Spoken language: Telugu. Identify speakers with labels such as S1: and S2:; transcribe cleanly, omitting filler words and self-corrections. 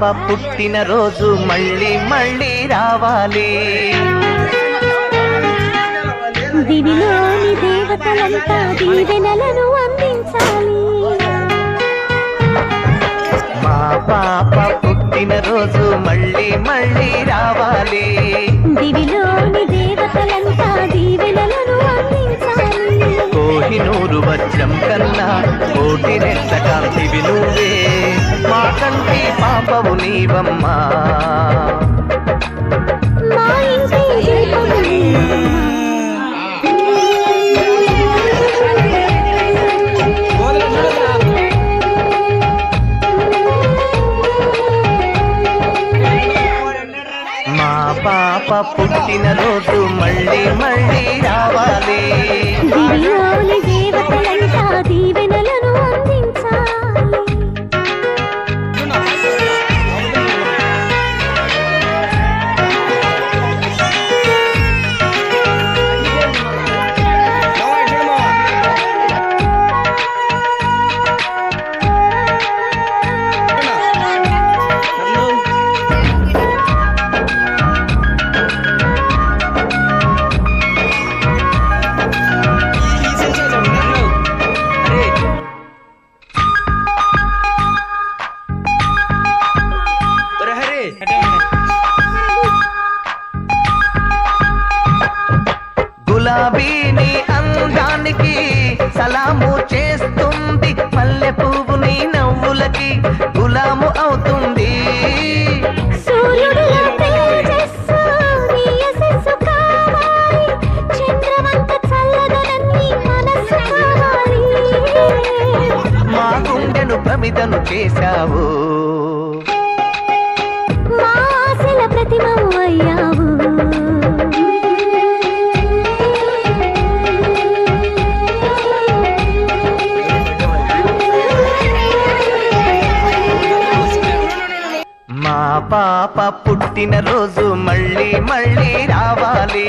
S1: పాప పుట్టిన రోజు మళ్ళీ మళ్ళీ రావాలి.
S2: దివిలోని దేవతలంతా దీవెనలను అందించాలి.
S1: మా పాప పుట్టిన రోజు మళ్ళీ మళ్ళీ రావాలి.
S2: దివిలోని దేవతలంతా దీవెనలను అందించాలి.
S1: కోహినూరు వజ్రం కన్నా కోటి రెట్ల కాంతివి నువ్వే, మా కంటి పాపవు నీవమ్మా.
S2: మా ఇంటి దీపము
S1: మా పాప పుట్టిన రోజు మళ్ళీ మళ్ళీ రావాలి.
S2: దివిలోని దేవతలంతా దీవెనలను అందించాలి.
S1: గులాబీని అందానికి సలాము చేస్తుంది, మల్లె పువ్వు నీ నవ్వులకి గులాము అవుతుంది.
S2: సూర్యుడిలా తేజస్సు నీ యశస్సు కావాలి. చంద్రవంక చల్లదనాన్ని మనస్సు కావాలి.
S1: మా గుండెను ప్రమిదను చేశావు,
S2: మా ఆశల ప్రతిమవు అయ్యావు.
S1: మా పాప పుట్టిన రోజు మళ్ళీ మళ్ళీ రావాలి.